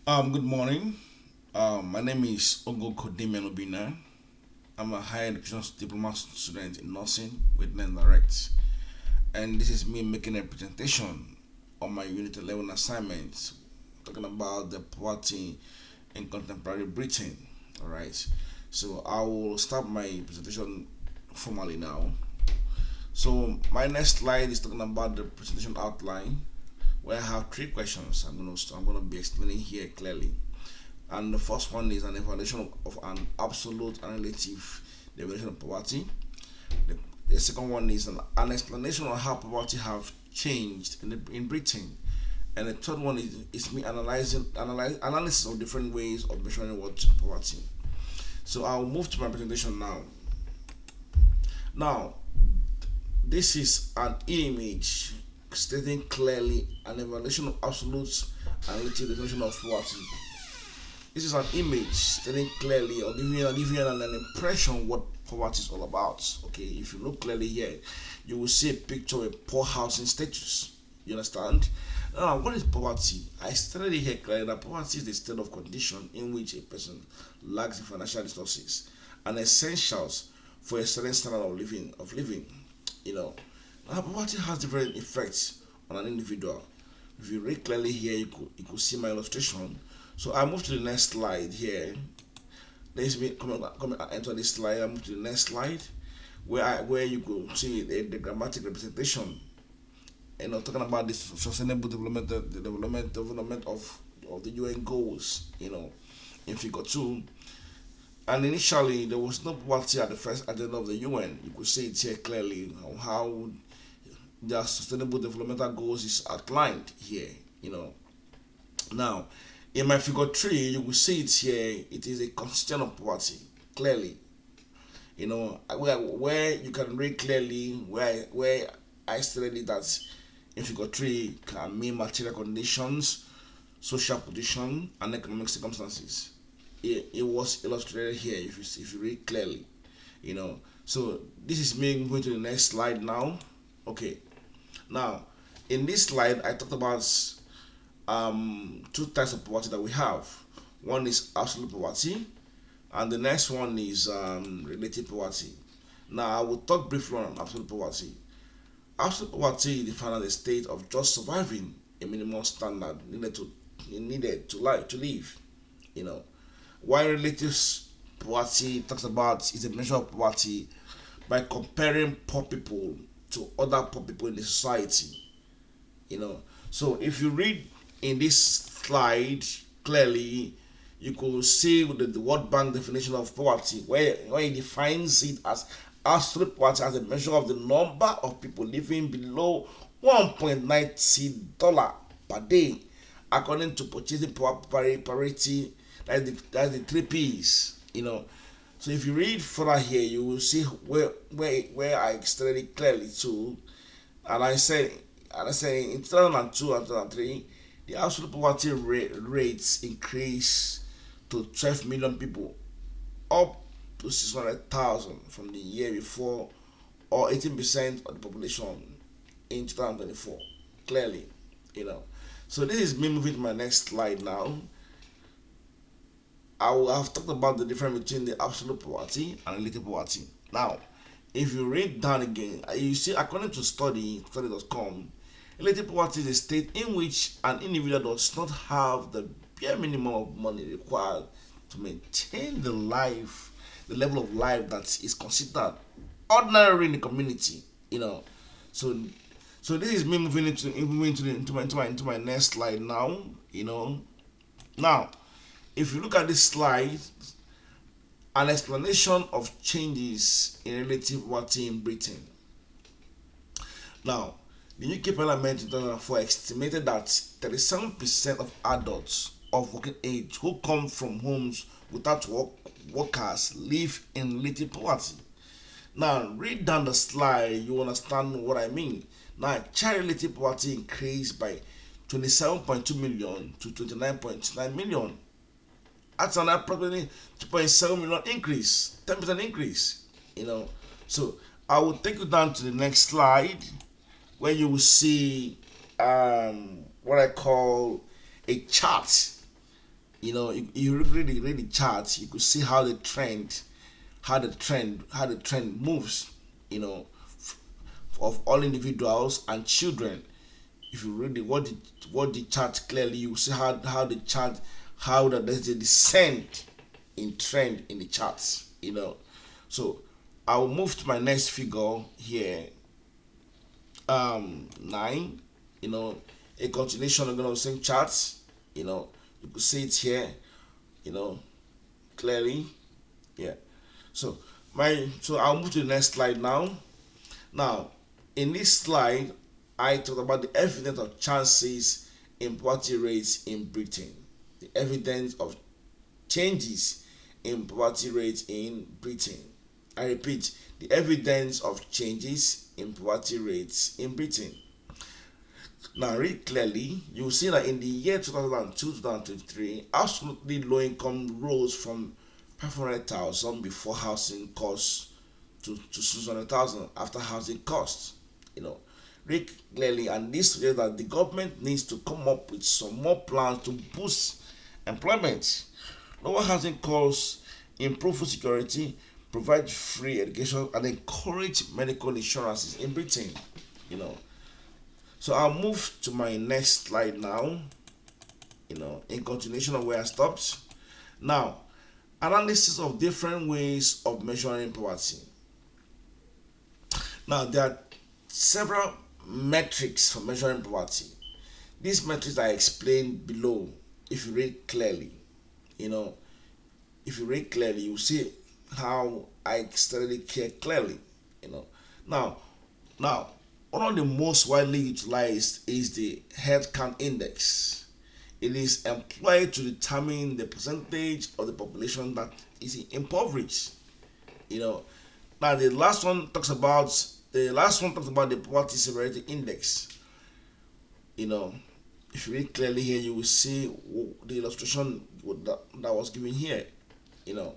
Good morning. My name is Ogo Obina. I'm a higher education diploma student in nursing with Direct, and this is me making a presentation on my Unit 11 assignment, talking about the poverty in contemporary Britain. All right, so I will start my presentation formally now. So my next slide is talking about the presentation outline, where I have three questions. I'm gonna be explaining here clearly. And the first one is an evaluation of an absolute and relative definition of poverty. The second one is an explanation on how poverty have changed in Britain. And the third one is me analysis of different ways of measuring what poverty. So I'll move to my presentation now. Now, this is an image stating clearly an evaluation of absolute and relative definition of poverty. This is an image stating clearly or giving you an impression what poverty is all about. Okay, if you look clearly here, you will see a picture of a poor housing status. You understand? Now, what is poverty? I stated it here clearly that poverty is the state of condition in which a person lacks the financial resources and essentials for a certain standard of living. You know, now poverty has different effects on an individual. If you read clearly here, you could see my illustration. So I move to the next slide here. Let's me come and enter this slide. I move to the next slide where you could see the grammatic representation. Talking about this sustainable development, the development of the UN goals. In figure two. And initially there was no poverty at the first agenda of the UN. You could see it here clearly how the sustainable developmental goals is outlined here. Now, in my figure 3, you will see it here. It is a constituent of poverty, clearly. Where you can read clearly where I stated that in figure 3 can mean material conditions, social position, and economic circumstances. It was illustrated here if you read clearly. So this is me moving to the next slide now. Okay. Now, in this slide, I talked about two types of poverty that we have. One is absolute poverty, and the next one is relative poverty. Now, I will talk briefly on absolute poverty. Absolute poverty is defined as a state of just surviving a minimum standard needed to live. You know, while relative poverty talks about is a measure of poverty by comparing poor people to other poor people in the society. So if you read in this slide clearly, you could see the World Bank definition of poverty, where it defines it as absolute poverty as a measure of the number of people living below $1.90 per day, according to purchasing power parity. That's the three P's. So if you read further here, you will see where I stated it clearly too, and I said in 2002 and 2003, the absolute poverty rates increased to 12 million people, up to 600,000 from the year before, or 18% of the population in 2024. Clearly, So this is me moving to my next slide now. I will have talked about the difference between the absolute poverty and relative poverty. Now, if you read down again, you see according to study.com, relative poverty is a state in which an individual does not have the bare minimum of money required to maintain the level of life that is considered ordinary in the community. So so this is me moving into my next slide now. Now, if you look at this slide, an explanation of changes in relative poverty in Britain. Now, the UK Parliament in 2004 estimated that 37% of adults of working age who come from homes without workers live in relative poverty. Now, read down the slide, you understand what I mean. Now, child relative poverty increased by 27.2 million to 29.9 million. That's an approximately 2.7 million increase, 10% increase. So I will take you down to the next slide where you will see what I call a chart You read the charts, you could see how the trend moves, you know, of all individuals and children. If you read what the chart clearly, you see how the chart, how that there's a descent in trend in the charts. So I will move to my next figure here. 9. A continuation of the same charts. You could see it here. You know clearly. Yeah. So I'll move to the next slide now. Now, in this slide, I talked about the evidence of chances in poverty rates in Britain. The evidence of changes in poverty rates in Britain. I repeat, the evidence of changes in poverty rates in Britain. Now, read clearly, you will see that in the year 2002-2023, absolutely low income rose from 500,000 before housing costs to 600,000 after housing costs. Read clearly, and this suggests that the government needs to come up with some more plans to boost employment, lower housing costs, improve food security, provide free education, and encourage medical insurances in Britain. You know, so I'll move to my next slide now. In continuation of where I stopped. Now, analysis of different ways of measuring poverty. Now, there are several metrics for measuring poverty. These metrics are explained below. If you read clearly, you know, you see how I studied it here clearly. You know, now, now, one of the most widely utilized is the headcount index. It is employed to determine the percentage of the population that is impoverished. You know, now the last one talks about the poverty severity index. If you read clearly here, you will see the illustration that was given here. You know,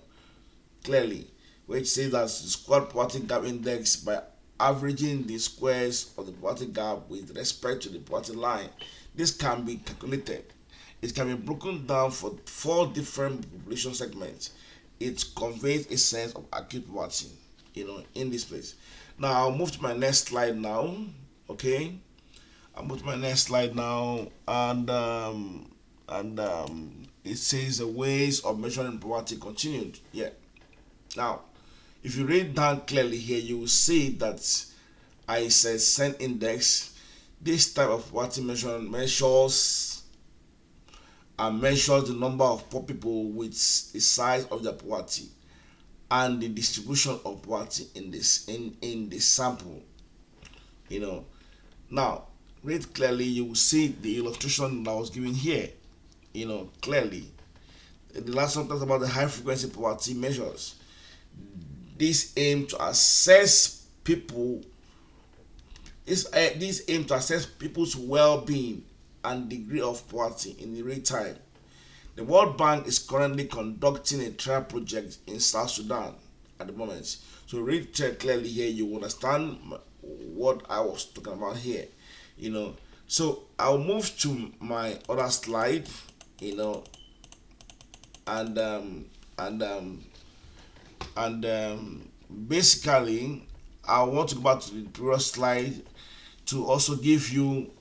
clearly, which says that the squad poverty gap index by averaging the squares of the poverty gap with respect to the poverty line. This can be calculated. It can be broken down for 4 different population segments. It conveys a sense of acute poverty, in this place. Now I'll move to my next slide now. Okay, I'll move to my next slide now, and it says the ways of measuring poverty continued. Yeah. Now, if you read down clearly here, you will see that I said send index. This type of poverty measurement measures the number of poor people with the size of their poverty and the distribution of poverty in the sample. Now, read clearly, you will see the illustration that was given here. Clearly, the last one talks about the high frequency poverty measures. This aim to assess people's well-being and degree of poverty in the real time. The World Bank is currently conducting a trial project in South Sudan at the moment. So read clearly here, you understand what I was talking about here. So I'll move to my other slide. And basically, I want to go back to the previous slide to also give you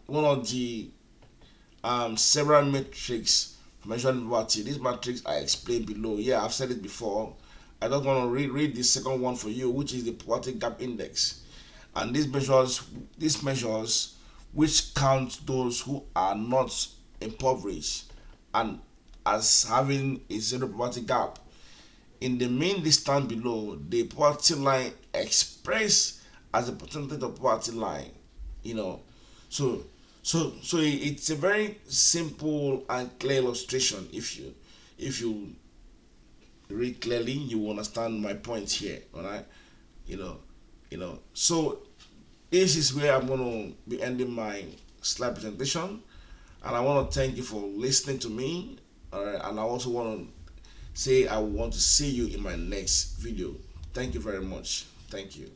one of the several metrics for measuring poverty. These metrics I explained below. Yeah, I've said it before. I just want to read the second one for you, which is the poverty gap index. And these measures which count those who are not impoverished and as having a zero poverty gap. In the main distance below, the poverty line expressed as a percentage of poverty line. So it's a very simple and clear illustration. If you read clearly, you will understand my point here. All right, So this is where I'm going to be ending my slide presentation, and I want to thank you for listening to me. All right, and I also want to say I want to see you in my next video. Thank you very much. Thank you.